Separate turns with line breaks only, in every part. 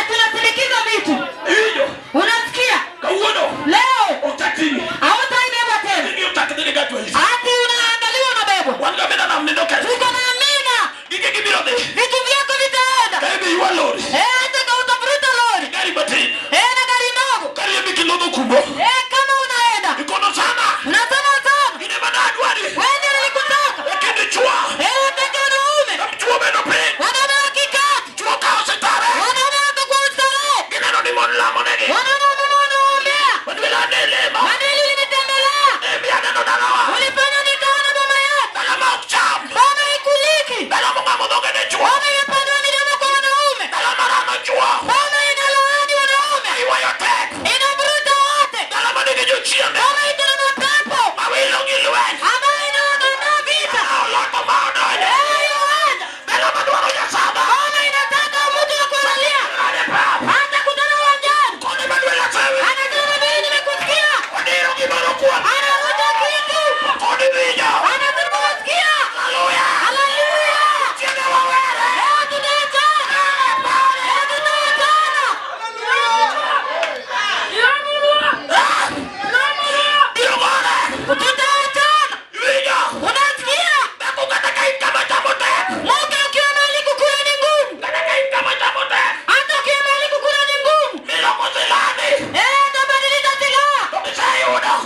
Tunasindikiza vitu. Unasikia? Leo hautainema tena. Ati unaangaliwa na bebo. Tuko na amina. Vitu vyako vitaenda. Hata kama utavuruta lori. Na gari ndogo. Kama unaenda. Unasema sana. Wewe nilikutaka. Nataka wanaume. Wanaume wa kikati. Wanaume wako kwa ustarehe. Manili ulinitembelea. Ulifanya nikaona mama yako. Mama ikuliki. Mama inapandwa midomo kwa wanaume. Mama inalaani wanaume. Inavuruta wote. Mama itana mapepo. Mama inaogana vita. Mama inataka mtu wa kuangalia. Hata kutana uwanjani. Anasema vile nimekusikia. Anaruta kitu. Anasema wasikia. Haleluya. Tutaachana. Unasikia? Moka ukiwa mahali kukula ni ngumu. Hata ukiwa mahali kukula ni ngumu. Unabadilika silaha.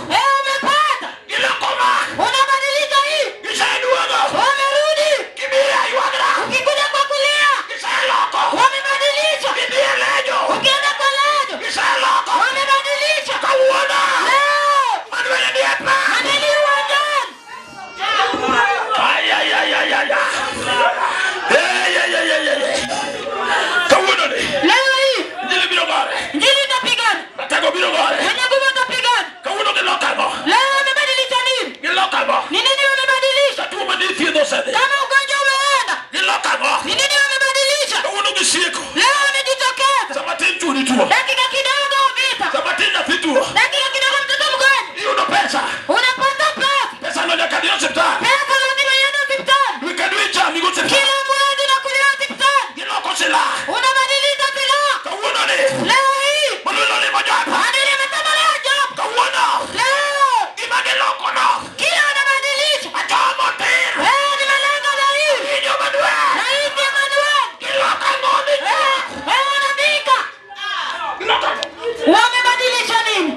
Umepata. Unabadilika hii. Umerudi. Ukikuja kwa kulia. Wamebadilisha. Ukienda kwa lejo. Wamebadilisha. Leo. Manili uwanjani. Leo hii. Njili itapigana. Wenye nguvu watapigana. Leo wamebadilisha nini? Ni nini wamebadilisha? Kama ugonjwa umeenda. Ni nini wamebadilisha? Leo wamejitokeza. Dakika kidogo vita. Dakika kidogo mtoto mgonjwa. Unapata pesa. Pesa lazima iende hospitali. Kila mwezi unakulia hospitali. Unabadilisha silaha. Leo hii. Manili ametembelea job. Leo. Kila unabadilisha. Nimelenga na hii. Na hii si Emmanuel. Wanapika. Wamebadilisha nini?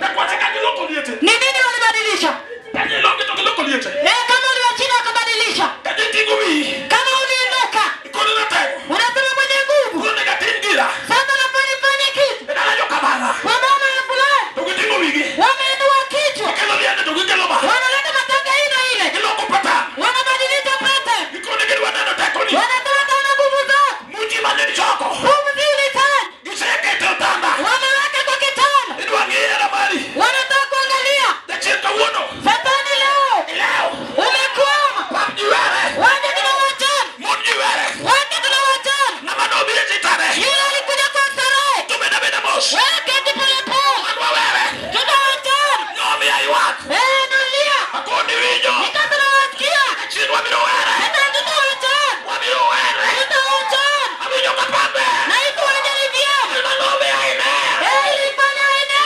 Ni nini walibadilisha? Kama uliwachina wakabadilisha. Kama uliinuka. Unasema mwenye nguvu. Sasa nafanya kitu. Kwa mama ya fulani. Wameinua kichwa. Wanaleta matanga ina ile. Wanabadilisha pete. Wanasema taona nguvu zako. Pumzi ulitaji. Wameweka kwa kitanda. Wanataka kuangalia. Satani leo. Umekwama. Waje tunawachana. Yule alikuja kwa starehe. Keti pole pole. Tunawachana. Nalia. Nikata nawasikia. Na hiku wajali vyema. Ilifanya ine.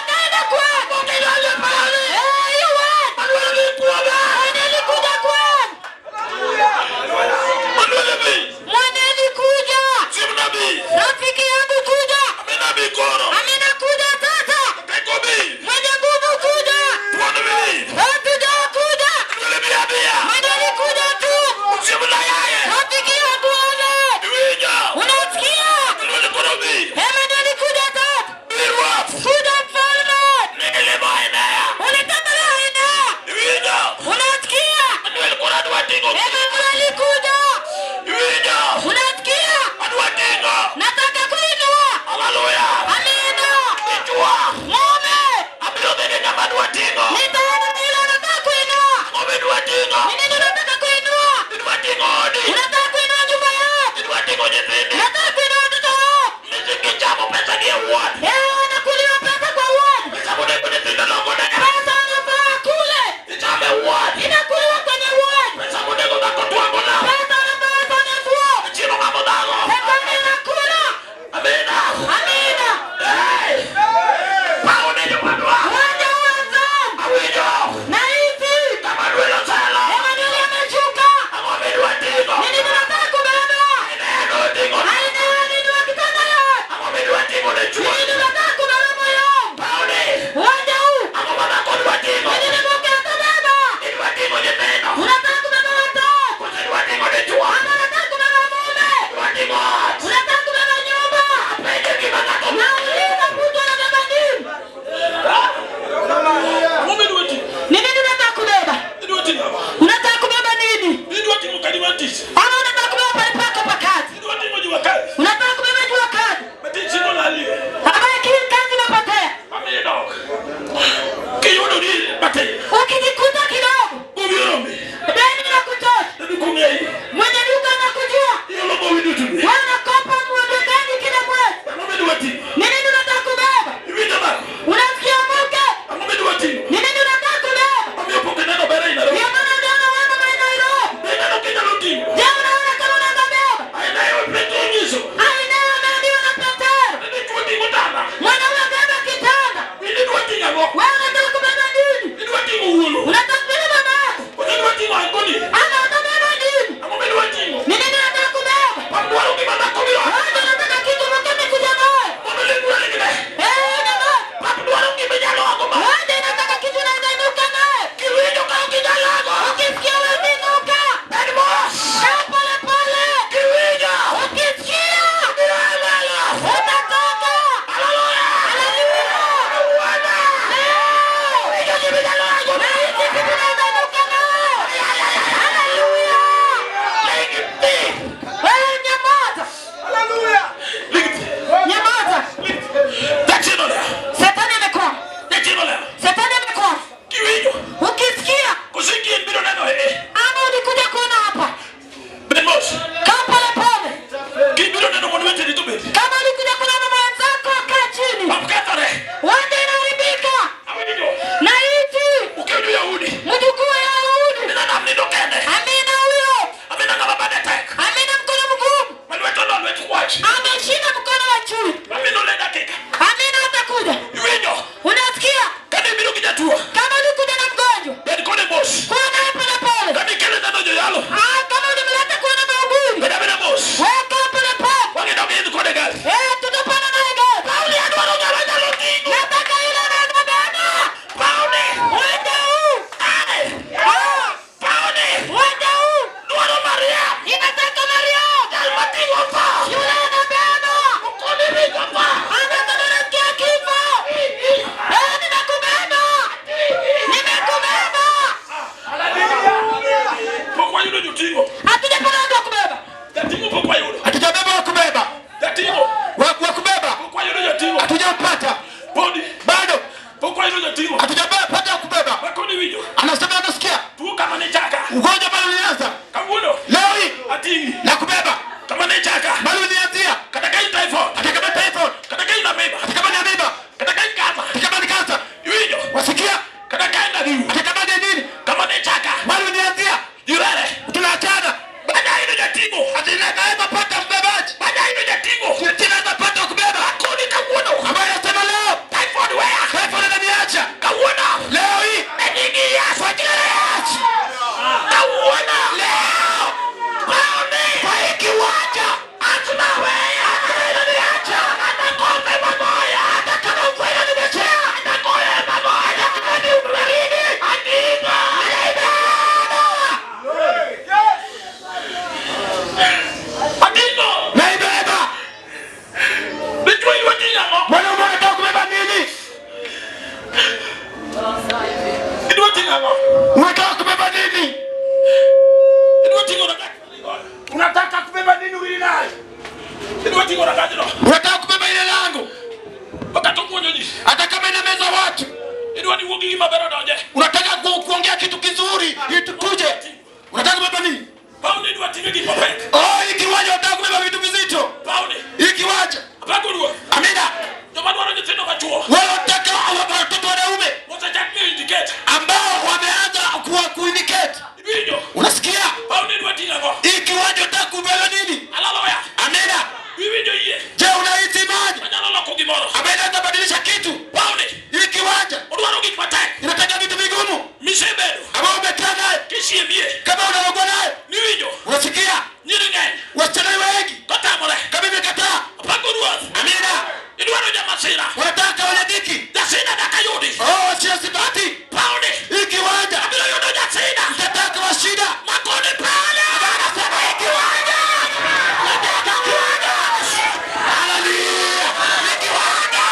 Kaenda kwa. Mwanelikuja kwa. Mwanelikuja. Rafiki yangu kuja. Amina kuja sasa. Mwenye nguvu kuja. Hatuja kuja. Mwanelikuja tu. Rafiki yangu ole. Unasikia? Mwanelikuja sasa. Kuja mfalme. Ulitembelea ine. Unasikia? Emmanuel kuja. Unasikia? Nataka kuja. Kama ulikuja kuna mama wenzako kaa chini. Wende inaharibika. Na hivi. Mjukuu ya Yahudi. Amina huyo. Amina mkono mgumu. Ameshika mkono wa chui. Amina atakuja. Unasikia? Kama ulikuja na mgonjwa. Kuwa naye pole pole. Kama ulimleta kuwa na mahubiri. Weka pole pole. Tutapana naye gari. Nataka ile neno bana. Wende huu. Wende huu. Ninataka Mariam. Yule anabeba. Anataka nasikia kifo. Nimekubeba. Hatujapata watu wa kubeba. Hatujabeba wa kubeba. Wa kubeba. Hatujapata. Bado. Hatujapata wa kubeba. Anasema anasikia. Ugonjwa bado ulianza. Leo hii. Na kubeba. Bado ulianzia. Hata kama typhoid. Hata kama ni amoeba. Hata kama ni kansa. Wasikia? Hata kama ni nini? Bado ulianzia. Tunaachana. Hatinaweza pata mbebaji. Hatinaweza pata kubeba. Ambaye anasema leo typhoid ananiacha. Leo hii kwa jina la Yesu. Leo kwa hii kiwanja ananiacha. Unataka kubeba nini? Unataka kubeba nini ulinayo? Unataka kubeba ile langu. Hata kama inameza watu. Unataka kuongea kitu kizuri ili tuje. Unataka kubeba nini? Hii kiwanja unataka kubeba vitu vizito. Hii kiwanja. Amina. Wewe unataka watoto wanaume ambao wameanza kuindicate. Unasikia? Hii kiwanja unataka kubeba nini? Amina. Je, unahisi imani? Amina atabadilisha kitu. Hii kiwanja inataka vitu vigumu. Ambao umekaa naye. Kama unaogwa naye. Unasikia? Wasichana wengi. Kama imekataa. Amina. Wanataka wenye dhiki. Sio sibati. Hii kiwanja mtataka wa shida. Anasema hii kiwanja nataka kiwanja. Haleluya. Hii kiwanja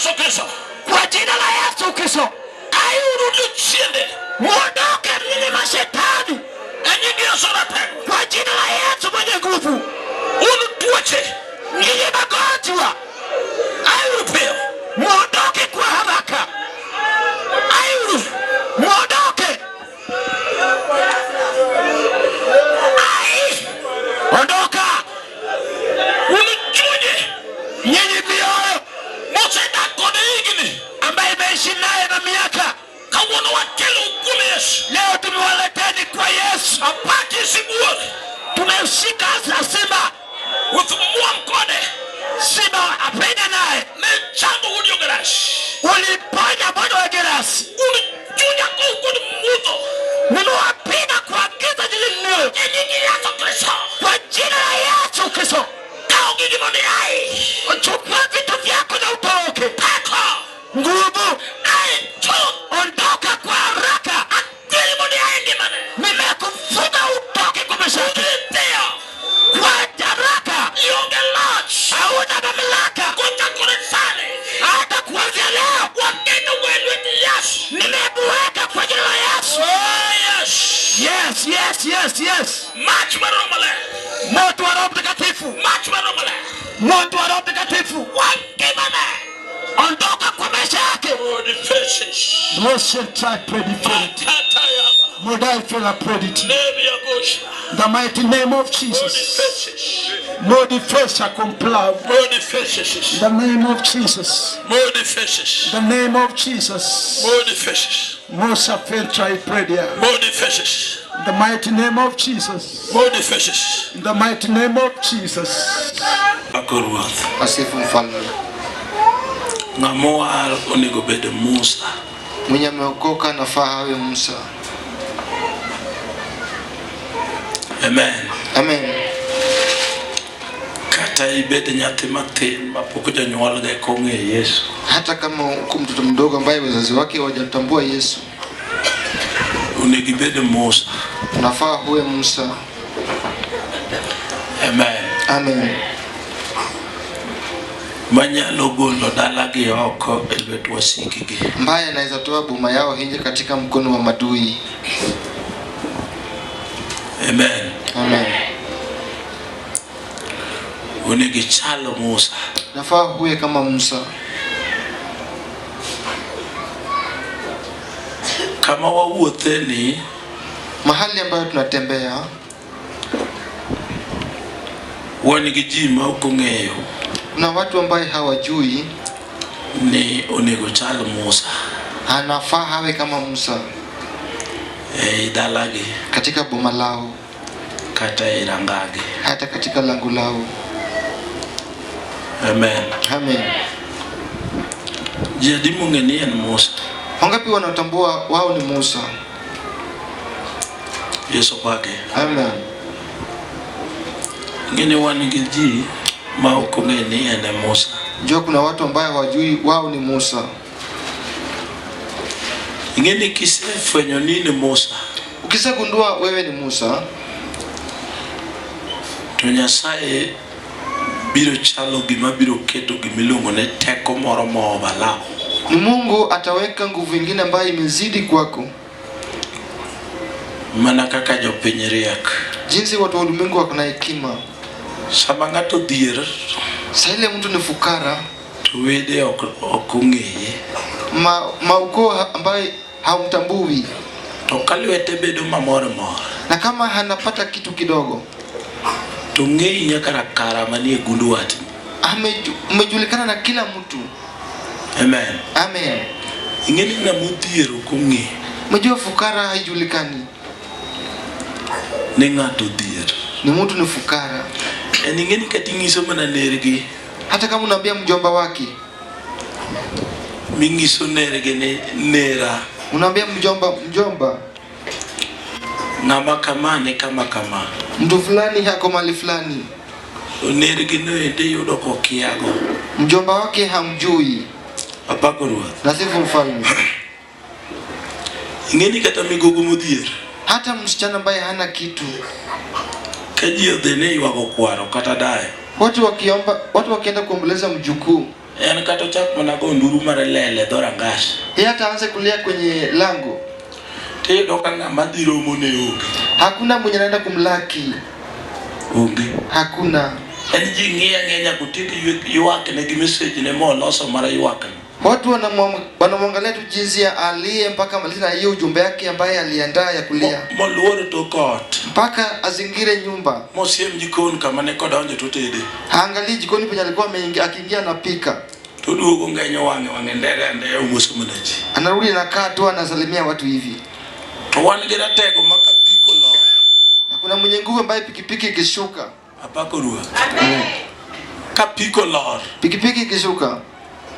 Yesu Kristo. Kwa jina la Yesu Kristo. Ayuru chiende. Muondoke mimi mashetani. Enyi sorate. Kwa jina la Yesu mwenye nguvu. Unutuache. Nyinyi magonjwa. Ayuru peo. Muondoke kwa haraka. Ayuru. Muondoke. Ai. Ondoka. Unichuje. Nyinyi mioyo. Mosenda kone higini. Ambaye imeishi naye na miaka. Kawono wakelo ukule Yesu. Leo tumewaleteni kwa Yesu. Apati sibuori. Tumeushika simba. Uthumua mkone. Simba apenda naye. Mechango ulio gerasi. Uliponya mwana wa gerasi. Ulichuja kwa ukone mudho. Uliwapina kwa giza jililio. Nyinyi Yesu Kristo. Kwa jina la Yesu Kristo. Kao gigi mwani hai. Chukua vitu vyako na utoroke. Peko. Nguvu. Ai. Ondoka kwa haraka. Akili mwani hai ndimane. Nimekufuga utoke kumeshaki. Ulitea. Kwa haraka. Yonge lodge. Hauna mamlaka. Kuta kuresane. Hata kuanzia leo. Wakenda uwelweti Yesu. Nimebuweka kwa jina la Yesu. Oh yes. Yes, yes, yes, yes. March maromale. Moto wa Roho Mtakatifu. March maromale. Moto wa Roho Mtakatifu. Wakimane. Ondoka kwa maisha yake. Lord faces. Blessed try predicted. Modai fela predicted. The mighty name of Jesus. Lord faces comply. Lord faces. The name of Jesus. Lord faces. The name of Jesus. Lord faces. Mosa try prayer. Lord faces. The mighty name of Jesus. Lord faces. The mighty name of Jesus. Akorwath.
Asifu mfalme.
Ngamoar onigo bede Musa.
Mwenye ameokoka nafaa awe Musa.
Amen.
Amen.
Kata ibede nyathi matin mapok janyuol ge kong'e Yesu.
Hata kama uko mtoto mdogo ambaye wazazi wake hawajatambua Yesu,
onego ibed Musa.
Nafaa uwe Musa.
Amen.
Amen.
Manyalo golo dalagi oko e lwet wasikigi.
Mbaya anaweza toa boma yao nje katika mkono wa madui.
Amen.
Amen.
Onego ichalo Musa.
Nafaa uwe kama Musa.
Kama wawuotheni,
mahali ambayo tunatembea,
wan gi ji ma ok ong'eyo
kuna watu ambaye hawajui
ni onego chal Musa.
Anafaa awe kama Musa
dalagi,
katika boma lao,
kata irangagi,
hata katika lango lao.
Amen.
Amen.
Jadi mungeni en Musa.
Wangapi wanatambua wao ni Musa?
Yesu kwake.
Amen.
Ngine wan gi ji ma ok ong'eni en Musa.
Njoo kuna watu ambao hawajui wao ni Musa.
Ngine kisefwenyo nini Musa.
Ukisagundua wewe ni Musa,
to Nyasaye biro chalo gima biro keto gimilongo ne teko moro mobala.
Ni Mungu ataweka nguvu nyingine ambayo imezidi kwako.
Mana kaka jopiny riek.
Jinsi watu wa ulimwengu wako na hekima.
Sama ng'ato dhier,
saile mtu ni fukara,
to wede ok ong'eye.
Maukoo ambaye haumtambui.
To kalwete bedo mamore mor.
Na kama hanapata kitu kidogo,
to ng'ei nyaka rakara manie gundu wati.
Umejulikana na kila mtu.
Amen.
Amen.
Ingeni na mudhier ok ong'e.
Mjua fukara haijulikani.
Ni ng'ato dhier.
Ni mtu ni fukara.
Ingeni katingiso mana nergi.
Hata kama unaambia mjomba wake,
mingiso nergi ne nera.
Unaambia mjomba,
ng'ama kama ne kama kama.
Mtu fulani hako mali fulani.
Nergi no ende yudo kokiago.
Mjomba wake hamjui.
Apakorwath.
Nasifu mfalme.
Ingeni kata migogo mudhier.
Hata msichana ambaye hana kitu,
kaji odhene yuago kwaro kata dayo.
Watu wakienda kuomboleza mjukuu,
En kato chak mana go nduru mara lele dora ngash.
Yeye ataanza kulia kwenye lango.
Te doka ngama dhiro mone oge.
Hakuna mwenye anaenda kumlaki.
Oge.
Hakuna.
En jingia ngenya kutiki yuwake na message ne mo loso mara yuwake.
Watu wanamwangalia tu jinsi aliye mpaka maliza hiyo ujumbe yake ambaye aliandaa ya kulia.
Mo luore to kot.
Mpaka azingire nyumba.
Mo siem jikoni kama ne kodonje to tede.
Haangalii jikoni penye alikuwa akiingia na pika.
Tudugo ngenyo wange ndege umusumenaji.
Anarudi na kaa tu anasalimia watu hivi.
To wangira tego maka piko lo.
Na kuna mwenye nguvu ambaye pikipiki ikishuka.
Apako ruwa. Amen. Ka piko lo.
Pikipiki ikishuka.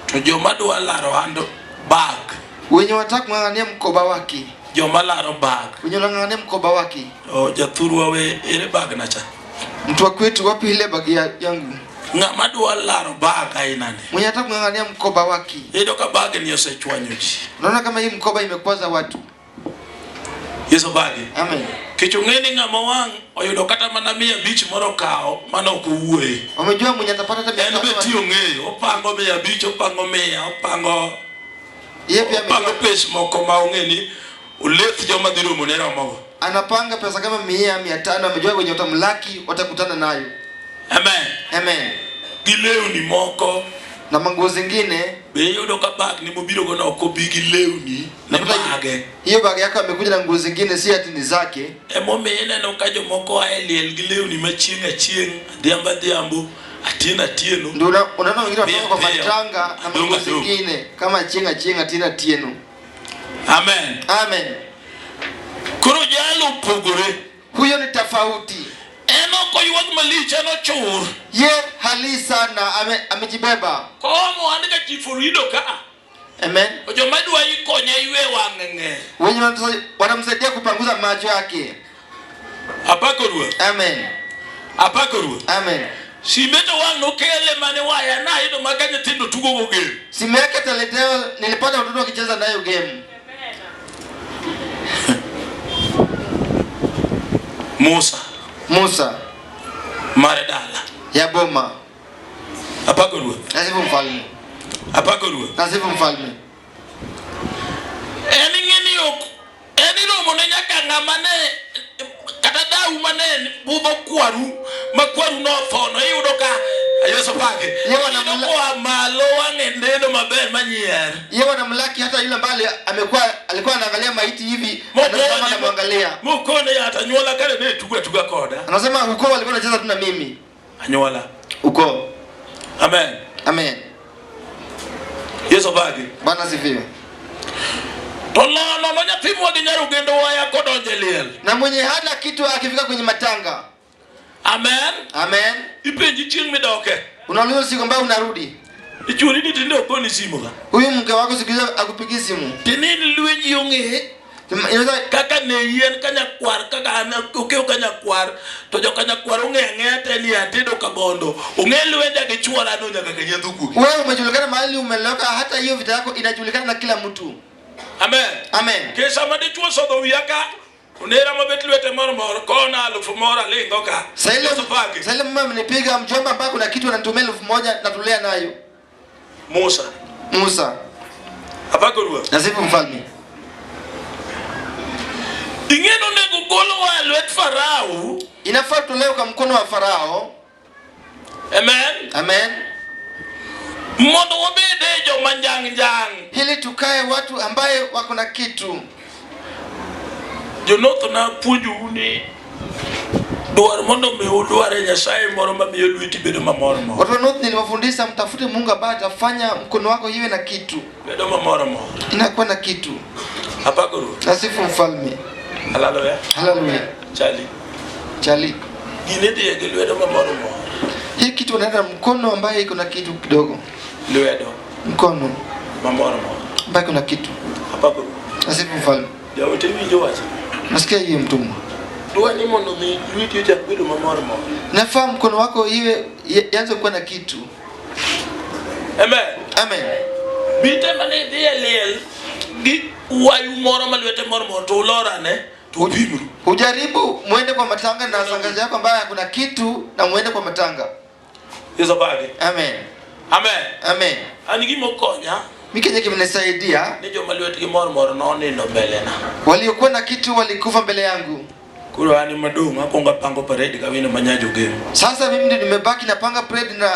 To joma dwa laro hando bag.
Wenye wataka kung'ang'ania mkoba wake.
Joma laro bag.
Wenye wanang'ang'ania mkoba wake.
Jathuru wawe ile bag nacha.
Mtu wa kwetu wapi ile bag yangu?
Ngama dwa laro bag ainani.
Mwenye ataka kung'ang'ania mkoba wake.
Hiyo ka bag ni osechwanyoji.
Unaona kama hii mkoba imekwaza watu.
Yeso bag.
Amen.
Kichungeni ngama wang oyudo kata mana mia beach moro kao mana okuwe.
Wamejua mwenye atapata hata
mia. En beti ongeyo opango mia beach opango mia opango.
Yeye
opango pesa moko maongeni uleth joma dhiro monera mago.
Anapanga pesa kama 100, 500 amejua wenye watamlaki watakutana nayo.
Amen.
Amen.
Gileo ni moko
na manguo zingine
be yudo ka bag ni mobiro gona okobigi leuni na bage.
Hiyo bag yako amekuja na nguo zingine si ati ni zake.
Momene no ka jomoko aeliel gileuni machieng dhiamba dhiambo atina tieno.
Ndio unaona wengine wanatoka kwa matanga na manguo zingine kama chieng atina tieno.
Amen.
Amen.
Kuro jalo pogore.
Huyo ni tofauti.
Eno ko yuwag malicha no chur.
Ye hali sana amejibeba.
Komo andika chifurido ka.
Amen.
Ojo madwa ikonya iwe wangenge.
Wenye wanamsaidia kupanguza macho yake.
Apakorua.
Amen.
Apakorua.
Amen.
Simeto wano kele mane waya na hido maganya tindo tugo go game.
Simeke taleteo nilipata watoto wakicheza nayo game. Musa
Maredala
ya boma.
Apakorua.
Nasifu mfalme.
Apakorua.
Nasifu mfalme.
Eni ngeni yok. Eni romo ne nyaka ngamane kata dau manen bubo makwaru no fono yudo ka ayoso pake. Yewa na kwa malo wangendeno maber manyier.
Yewa na mlaki hata yule mbali alikuwa anaangalia maiti hivi anasema anamwangalia.
Mukone hata nyola kale ne tuga koda.
Anasema uko walikuwa wanacheza tu na mimi.
Anyola.
Uko.
Amen.
Amen.
Yeso pake.
Bwana sifiwe.
Tolano manya timu wa ginyaru gendo waya kodonje liel.
Na mwenye hana kitu akifika kwenye matanga.
Amen.
Amen.
Ipenji chieng midoke.
Unauliza siku ambayo unarudi.
Ichuri ni tinde okoni simu ka.
Huyu mke wako siku hizo akupigia simu.
Tinini lwenji yonge.
Inaweza
kaka ne yen kanya kwar kaka ana ukeo kanya kwar to jo kanya kwar ngete ni atedo kabondo ungelwenda gichwara no nyaka kanyadhuku.
Wewe umejulikana mahali umeloka hata hiyo vita yako inajulikana na kila mtu.
Amen.
Amen.
Kesa madichwo sodo wiyaka unera mabetlwete mor kona alufu mora lingo ka.
Sasa mama amenipiga mjomba mpaka kuna kitu ananitumia 1000 natulea nayo. Musa.
Apakorua.
Nasifu mfalme.
Ingeno nego golo wa lwet Farao.
Inafaa tuleo kwa mkono wa Farao.
Amen.
Amen.
Mondo wabede jo manjang.
Hili tukae watu ambaye wako na kitu.
Jonotho na puonju uni duar mondo me uduare Nyasaye moro mamiyo lweti bedo mamoro moro.
Watu wote niliwafundisha mtafute Mungu ambaye atafanya mkono wako iwe na kitu.
Bedo mamoro moro.
Inakuwa na kitu.
Apakorua.
Nasifu mfalme.
Hallelujah.
Hallelujah. Chali.
Gine dia gelwedo mamoro moro.
Hii kitu unaenda mkono ambaye iko na kitu kidogo.
Lwedo.
Mkono
mamoro moro.
Ambaye kuna kitu.
Apakorua.
Nasifu mfalme.
Jawo tewi jowacha.
Nasikia hiyo mtumwa.
Dua ni mondo mi lweti uja bedo mamoro moro.
Nafaa mkono wako iwe yanze kuwa na kitu.
Amen.
Amen.
Bite mane dia liel gi wayu moro malwete moro to lorane to bimru.
Ujaribu muende kwa matanga na sangazi yako ambaye kuna kitu na muende kwa matanga.
Yeso bage.
Amen.
Amen.
Amen.
Anigimo konya.
Mikenye kimenisaidia.
Ni joma liwetigi moro noni no mbele na.
Waliokuwa na kitu walikufa mbele yangu.
Kuro ani madung akonga pango parade kawino manyajo game.
Sasa mimi ndio nimebaki napanga parade na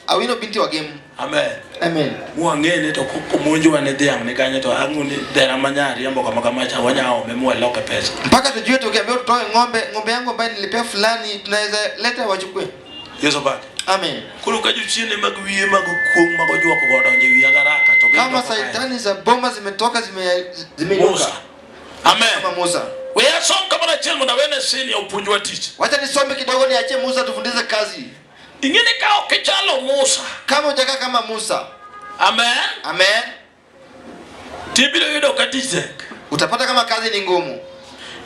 Awino binti wa game.
Amen.
Amen.
Muangene to kumunju wane dhiang ne kanye to anguni dera manyari ambo kama cha wanyao memua loka pesa.
Mpaka tujue tukiambia tutoe ng'ombe yangu ambaye nilipea fulani tunaweza leta wachukue.
Yeso baki.
Amen.
Kulu kajuchine magwiye magukuong magojua kuboda nje wiya garaka to.
Kama saitani za bomba zimetoka zimeinuka.
Amen.
Kama Musa.
Wewe soma kama na chemo na wene sini ya upunjwa teach.
Wacha nisome kidogo niache Musa tufundishe kazi.
Ingine kao kichalo Musa.
Kama hujaka kama Musa.
Amen.
Amen.
Tibilo yudo katise.
Utapata kama kazi ni ngumu.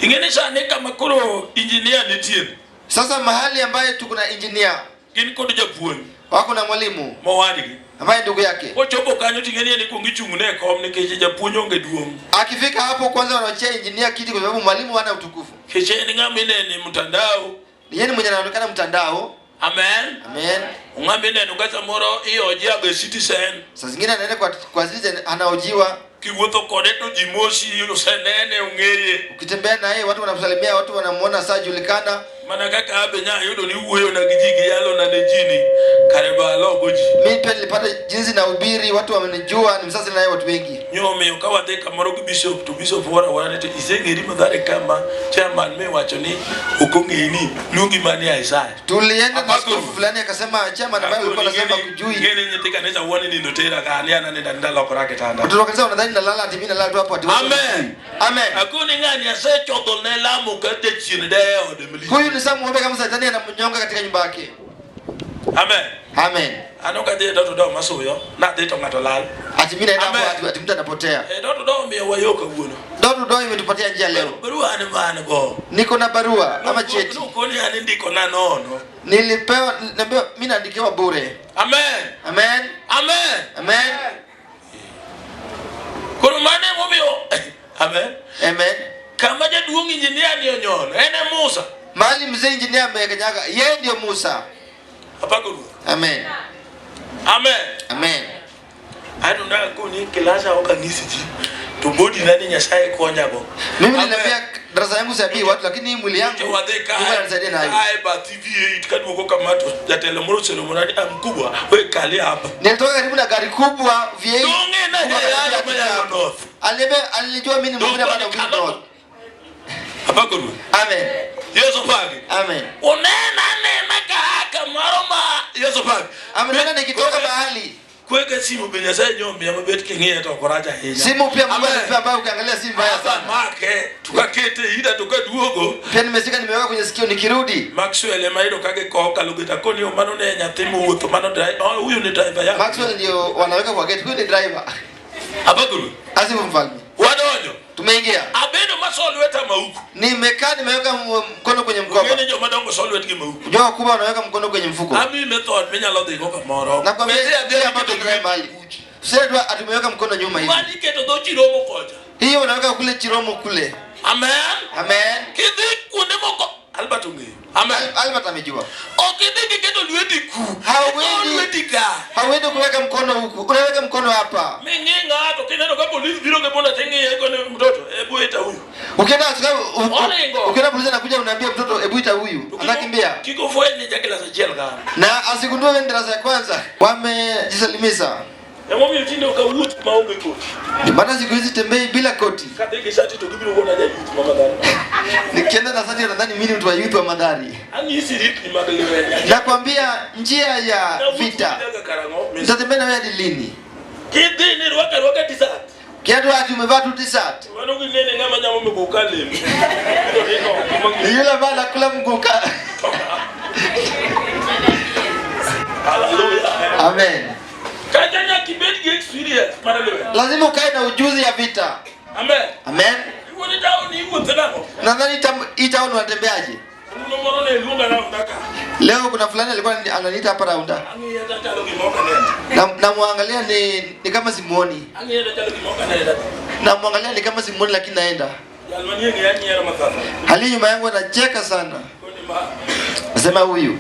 Ingine shane kama kuro engineer nitie.
Sasa mahali ambaye tuko na engineer.
Gini kodo japuoni.
Wako na mwalimu.
Mawadi.
Ambaye ndugu yake.
Ochopo kanyo tingenie ni kungichungune kom ni keje japuonyo nge duong.
Akifika hapo kwanza wanachia engineer kiti kwa sababu mwalimu hana utukufu.
Keje ni ngamine ni mtandao.
Yeye ni mwenye anaonekana mtandao.
Amen.
Amen.
Ngamine nugaza moro iyo jiaga Citizen.
Sasa zingine anaenda kwa Citizen anaojiwa.
Kiwotho kode to jimosi usenene ungeye.
Ukitembea na yeye watu wanamsalimia, watu wanamuona saa julikana.
Mana kaka abenya yudo ni uweyo na gijigi yalo na nejini kareba logoji.
Mimi pia nilipata jinsi na ubiri, watu wamenijua, ni msasa na yeye watu wengi.
Nyome ukawa theka marogi bishop to bishop wana to isengeri madhare kama chairman me wacho ni ukongeni lungi mani ya Isaya.
Tulienda na skofu fulani akasema chairman ambaye alikuwa anasema kujui.
Ngene nyetika neza uone ni ndotera kani ana nenda ndala korake tanda.
Tutokanza unadhani nalala ati mimi nalala tu hapo ati.
Amen.
Amen.
Akuni ngani asecho donela mukate chini de odemli.
Huyu ni Samu muombe kama Shetani anamnyonga katika nyumba yake.
Amen.
Amen.
Anoka de dodo masoyo na de to ngatolal.
Ati mimi naenda hapo ati mtu anapotea.
Dodo mie wayoka buono.
Dodo imetupatia njia leo.
Barua ni maana go.
Niko na barua ama cheti.
Nuko ni andiko na nono.
Nilipewa mimi naandikiwa bure.
Amen.
Amen.
Amen.
Amen.
Kono mane mobio. Amen.
Amen.
Kama jaduong engineer ni onyono. Ene Musa.
Mali mzee engineer amekanyaga. Yeye ndio Musa.
Apakuru.
Amen.
Amen.
Amen.
Aduna kuni kilasa okangisiji. Tubodi nani Nyasaye konyago.
Mimi niliambia darasa yangu sabii watu lakini mwili yangu
Mungu
ananisaidia nayo.
Ai ba TV tukadwo kama mato ya telemoro Solomon mkubwa wewe kali hapa.
Nilitoka karibu na gari kubwa VA.
Donge na yale maya north.
Alijua mimi ni mmoja bado north.
Apakuru.
Amen.
Yesu pagi.
Amen.
Unena kaka maroma Yesu pagi.
Amen. Nikitoka mahali
kweka simu benya sasa nyombe amabet kingine to koraja henya.
Simu pia Mungu ananipa ambayo ukiangalia simu mbaya sana.
Make tukakete ida tukaduogo.
Pia nimesika nimeweka kwenye sikio nikirudi.
Maxwell maido kage ko kalugita koni mano ne nyathimu wuto mano driver. Huyu ni driver yako.
Maxwell ndio wanaweka kwa gate, huyu ni driver.
Abagulu.
Asifu mfalme.
Wadonyo.
Tumeingia.
Abedo masolo weta mauku.
Nimekaa nimeweka mkono kwenye mkoba.
Ngene ndio madongo solo weta mauku.
Unajua kubwa wanaweka mkono kwenye mfuko.
Ami method menya lo dhigo kamoro.
Na kwa vile ambapo ndio mali. Sasa tu atumeweka mkono nyuma hivi.
Wadi keto do chiromo koja.
Hiyo unaweka kule chiromo kule.
Amen.
Amen.
Kidhi kunde moko. Albert unge. Amen.
Albert amejua.
Okidhi keto lweti ku.
Hawezi
ka.
Hawezi kuweka mkono huku. Unaweka mkono hapa.
Mengenga to kineno kwa polisi biro ngebona tenge yeko ni mtoto. Hebu ita huyu.
Ukienda polisi anakuja unaambia mtoto hebu ita huyu. Anakimbia.
Kiko fweni jakila za jela kama.
Na asigundue wewe darasa ya kwanza. Wamejisalimisha.
Emo mimi mtindo ukawuti maombe koti.
Maana siku hizi tembei bila koti.
Kadeke shati to kibiro kuona jaji mama gani.
Nikienda na sati nadhani mimi ni mtu wa youth wa Madhari.
Ani hisi ripi magalewe.
Nakwambia njia ya vita. Nitatembea na wewe hadi lini?
Kidi ni wakati tisat.
Kiatu ati umevaa tu t-shirt.
Mwanangu nene ngama nyama mbukale.
Yule bana kula mguka.
Hallelujah.
Amen.
Kanya kibeti experience maralewe.
Lazima ukae na ujuzi ya vita.
Amen.
Amen.
Uone tao ni uko tena.
Nadhani itaona unatembeaje? Leo kuna fulani alikuwa ananiita hapa raunda. Na muangalia ni kama simuoni. Na muangalia ni kama simuoni lakini naenda. Hali nyuma yangu anacheka sana. Nasema huyu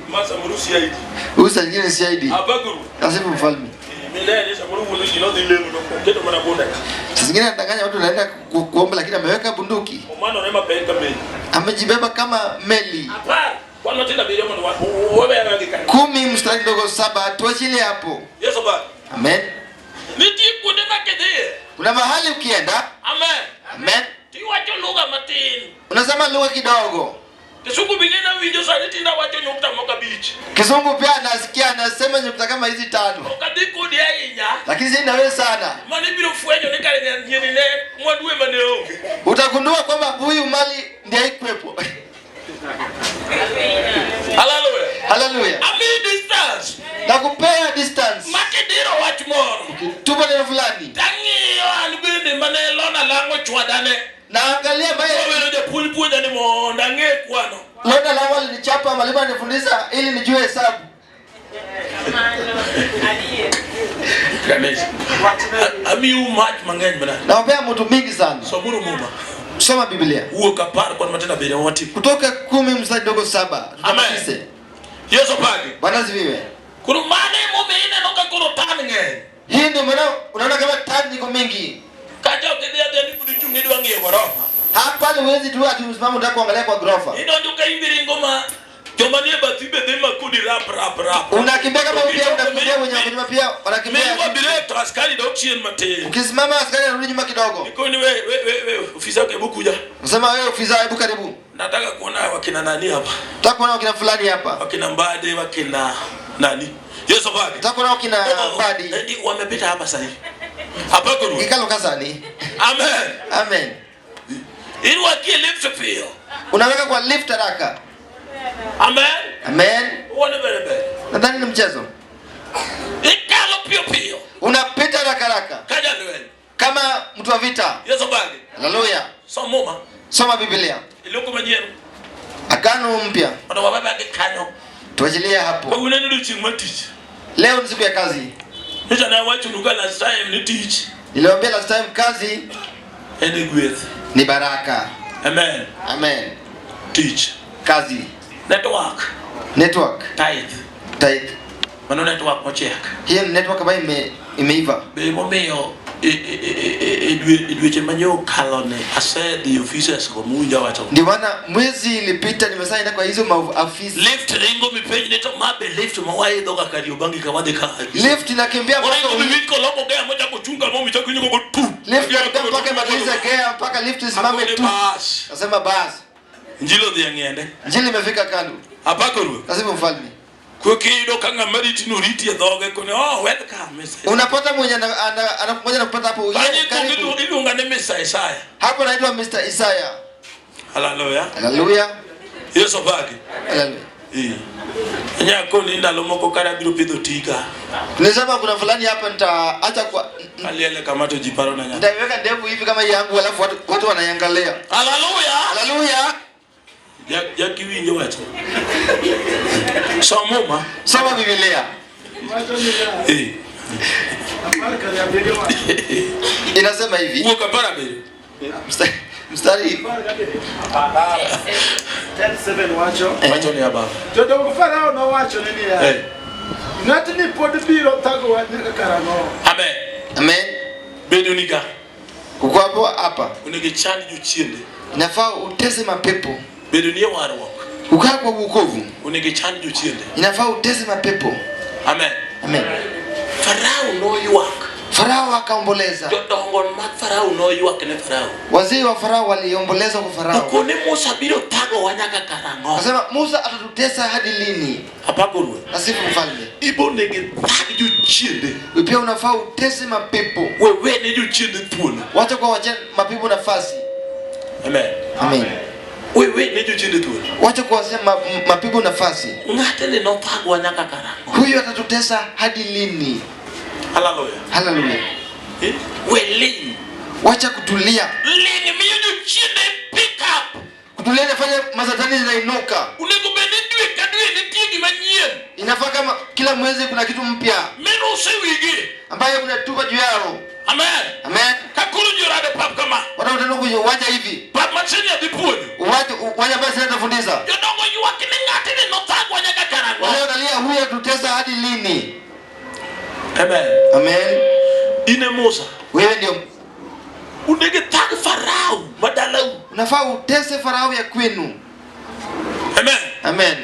Huyu saa nyingine si ID.
Abaguru.
Asifu mfalme.
Milele samuru bunduki no dile mdogo. Keto mana bonda.
Saa nyingine anadanganya watu naenda kuomba lakini ameweka bunduki.
Omano nema peka meli.
Amejibeba kama meli.
Hapana. Kwani tena bila mwana wewe anaandika.
10 mstari ndogo 7 tuachilie hapo.
Yesu baba.
Amen.
Niti kunde makede.
Kuna mahali ukienda.
Amen.
Amen.
Tiwacho lugha matini.
Unasema lugha kidogo.
Kizungu bingine video sana tinda wacho nyukta moka beach.
Kizungu pia anasikia anasema nyukta kama hizi 5.
Okadiko dia inya.
Lakini si nawe sana.
Mani bilo fuenyo ni kale nyeni ne mwadue maneo.
Utagundua kwamba huyu mali ndiye ikwepo.
Hallelujah.
Hallelujah.
Ami distance.
Nakupea distance.
Makidiro watch more.
Tupo neno fulani.
Tangi yo alibende manelona lango chwadane.
Na angalia baye.
Wewe ndio pulipunda ni monda ngekwano.
Lona lango alinichapa mwalimu anifundisha ili nijue hesabu.
Ganesh. Ami umat mangeny bana.
Naombea mtu mingi sana.
Somuru muma.
Soma Biblia.
Uo kapar kwa matenda bere wati.
Kutoka 10 mstari ndogo 7.
Amen. Yesu pagi.
Bwana ziviwe.
Kurumane mumeine noka kuro tange.
Hii ndio maana unaona kama tani ziko mingi.
Kaja ukidia ni kudichungi dwangi gorofa.
Hapa ni wezi tu ati usimame unataka kuangalia kwa gorofa.
Ino ndio kaimbiri ngoma. Jomanie batibe dema kudi rap.
Unakimbia kama pia unakimbia wenye kunyuma pia wanakimbia.
Mimi wa bile askari ndio chien mate.
Ukisimama askari anarudi nyuma kidogo.
Niko ni wewe ofisa yake hebu kuja.
Unasema wewe ofisa hebu karibu.
Nataka kuona wakina nani hapa.
Nataka kuona wakina fulani hapa.
Wakina Mbade, wakina nani? Yesu baba.
Nataka kuona wakina Mbadi.
Ndio wamepita hapa sasa hivi. Hapa kuna.
Kikalo kazani.
Amen.
Amen.
Ili wakie lift pia.
Unaweka kwa lift haraka.
Amen.
Amen.
Uone bere.
Nadhani ni mchezo.
Ikalo pio.
Unapita haraka.
Kaja lwen.
Kama mtu wa vita.
Yesu baba.
Haleluya.
Somoma.
Soma Biblia.
Iloko majenu.
Agano mpya.
Wana baba yake kanyo.
Tuachilie hapo.
Kwa unene ndio chingmatich.
Leo ni siku ya kazi.
Nisha na wacho nuka last time ni teach.
Niliwaambia last time kazi
Ende gweth.
ni baraka.
Amen.
Amen.
Teach.
Kazi. Network. Tithe.
Mano network mochek.
Hiyo ni network ambayo imeiva.
Be momeyo edweche manyo kalone asedi offices ko munja wacho.
Ndio maana mwezi ilipita nimesaida kwa hizo maafisi.
Lift ringo mipenyi neto mabe lift mawai doka Kariobangi kawadhe ka.
Lift inakimbia mpaka
uliko loko gea moja kuchunga momi cha kunyuko kwa tu.
Lift inakimbia mpaka maliza gea mpaka lift isimame tu. Nasema basi.
Njilo dhia ngende.
Njili imefika kando.
Hapako ruwe.
Nasema mfalme.
Kwa kido kanga mariti nuriti ya dhoge kone welcome.
Unapata mwenye anakumoja na kupata hapo.
Karibu. Ili ungane Mr. Isaiah.
Hapo naitwa Mr. Isaiah.
Hallelujah.
Hallelujah.
Yesu bagi.
Hallelujah.
Nyako linda lomoko kara bilo pido tiga.
Nilisema kuna fulani hapa nitaacha kwa
aliele kama to jiparo na nyaka.
Nitaiweka ndevu hivi kama yangu alafu watu wanaiangalia.
Hallelujah.
Hallelujah.
Ya kiwinyo wacho. Soma
Biblia. Inasema hivi.
Uo kapara bele.
Mstari
10:7 wacho.
Wacho ni ababa.
Todo kufara no wacho nini ya. Ngati ni pod biro tago wa karano.
Amen.
Amen.
Beduniga.
Kuko hapo hapa.
Unige chani juu chiende.
Inafaa utese mapepo.
Bedunia warwa.
Ukaa kwa wokovu.
Unige chani juu chiende.
Inafaa utese mapepo.
Amen.
Amen.
Farao no yuak.
Farao akaomboleza.
Dongon mak Farao no yuak ne Farao.
Wazee wa Farao waliomboleza kwa Farao.
Kone Musa biro tago wanyaka karango.
Akasema Musa atatutesa hadi lini?
Hapako ruwe.
Asifu mfalme.
Ibo nege tagi juu chiende.
Pia unafaa utese mapepo.
Wewe ne juu chiende tuona.
Wacha kwa wacha mapepo nafasi.
Amen.
Amen.
Wewe ne juu chiende tuona.
Wacha kwa wacha mapepo nafasi.
Ngatele no tago wanyaka karango.
Huyu atatutesa hadi lini?
Hallelujah.
Hallelujah.
Weli.
Wacha kutulia.
Lini miyo chiende pick up.
Kutulia inafanya mazatani zinainuka.
Uneko benedwe kadwe ne tigi manyien.
Inafaa kama kila mwezi kuna kitu mpya.
Meno sewige.
ambaye unatupa juu yao.
Amen.
Amen.
Kakuru jurade pap kama.
Wanaotaka kuwacha hivi.
Pap machini ya dipuoni.
Wale ambao sasa tunafundisha.
Yodongo yuwaki ni ngati ni notagwa nyaka karango.
Wale wanalia huyu tutesa hadi lini?
Amen.
Amen.
Ine Musa.
Wewe ndio
unege tag Farao madalau.
Unafaa utese Farao ya kwenu.
Amen.
Amen.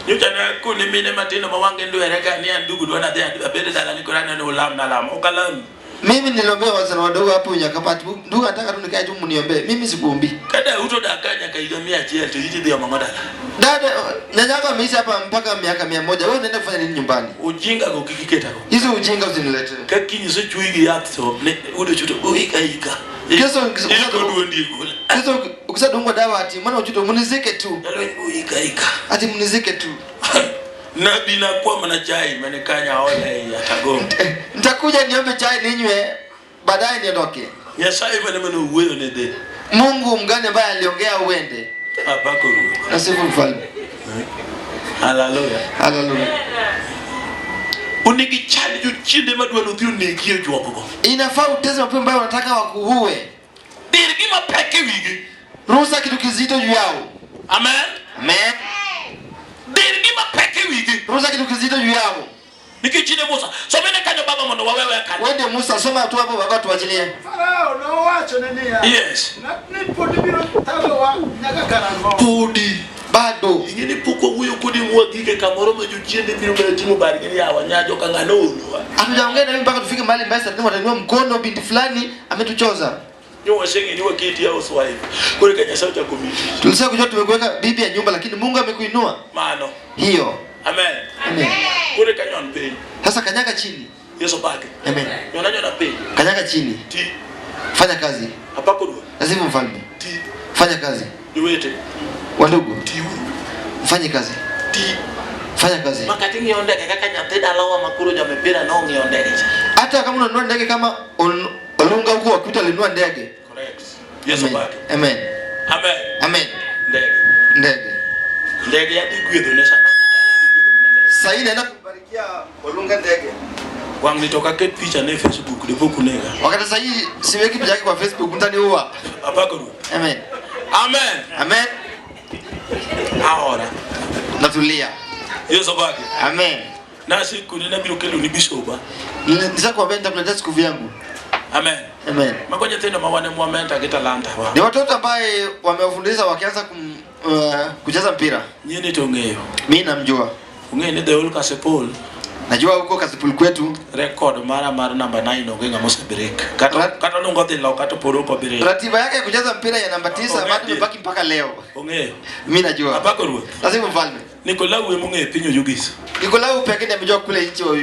Nyuta na kuni mine matino mawange ndo ereka ni ndugu ndo na dia abede dala ni Qur'an na ulam na lam. Ukalam.
Mimi niliombea wazana wadogo hapo Nyakapati. Ndugu nataka tu nikae tu mniombee. Mimi sikuombi.
Kada uto dakanya kaigamia chiel to yiti dia mamadala.
Dada nyanyako ameisha hapa mpaka miaka 100. Wewe unaenda kufanya nini nyumbani?
Ujinga go kikiketa go.
Hizo ujinga usinilete.
Kakinyi so chuigi yato ne udo chuto uika.
Kesho ukisadungwa dawa ati mbona uchuto munizike tu.
Uika.
Ati munizike tu.
Nabi na kwa mana chai manekanya ole atago.
Nitakuja niombe chai ninywe baadaye niondoke.
Yesai bane mano uweyo ne de.
Mungu mgani ambaye aliongea uende?
Abako.
Nasifu mfalme.
Hallelujah.
Hallelujah.
Unigi chali ju chinde madwa no thiu negio jwoko.
Inafaa uteze mapema ambayo unataka wakuue.
Dirgi mapeke wigi.
Ruhusa kitu kizito juu yao.
Amen.
Amen.
Dirgi mapeke wigi.
Ruhusa kitu kizito juu yao.
Nikichine Musa. So mene kanyo baba mono wawewe akani.
Wende Musa soma tu hapo baba tuachilie.
Farao no wacho nini ya.
Yes.
Natni podi biro tago wa nyaka karango.
Podi.
Bado.
Ingini puko huyo kudi mwagike kamoro meju chinde biro mbele timu bari gini ya wanyajo kanganono.
Hatujaongea na mimi mpaka tufike mahali mbaya sana watanua mkono binti fulani ametuchoza.
Nyo shenge ni wakiti ya uswai. Kule kanya sauti ya komiti.
Tulisema kujua tumekuweka bibi ya nyumba lakini Mungu amekuinua.
Mano.
Hiyo.
Amen.
Amen.
Kule kanya mpeni.
Sasa kanyaga chini.
Yesu baki.
Amen.
Nyona peni.
Kanyaga chini.
Ti.
Fanya kazi.
Apako do.
Lazima mfalme.
Ti.
Fanya kazi.
Niwete.
Wandugu.
Ti.
Fanya kazi.
Ti.
Fanya kazi.
Makati ngiyondeke kaka nyateda lawa makuru ya mepira no ngiyondeke.
Hata kama unanunua ndege kama Olunga huko wakuta alinunua ndege.
Correct. Yesu baki.
Amen.
Amen.
Amen.
Ndege. Ndege ya digwedo ne sana digwedo muna ndege.
Sasa inaenda kubarikia Olunga ndege.
Wangu nitoka ke picha na Facebook ndipo kunega.
Wakati sasa hii siweki picha yake kwa Facebook mtaniua.
Apako do.
Amen.
Amen.
Amen.
Ahora.
Natulia.
Yesu baki.
Amen.
Na siku nina biro kelo ni bishoba.
Nilitaka kuambia nitakuletea siku vyangu.
Amen.
Amen.
Magonja tena mawane muamenta kitalanta wa.
Ni watoto ambaye wamewafundisha wakianza kucheza mpira.
Nyini tongeyo.
Mimi namjua.
Ungeni the old Kasipul.
Najua huko Kasipul kwetu
Record mara number 9 ogenga mose break. Kata nungo dhilo kata poro ko break.
ratiba yake ya kucheza mpira ya namba 9 bado imebaki mpaka leo.
Ungeyo.
Mimi najua.
Apako ruo.
Lazima mfalme.
Nikolau munge pinyo yugis.
Nikolau pekee ndiye amejua kule nchi wa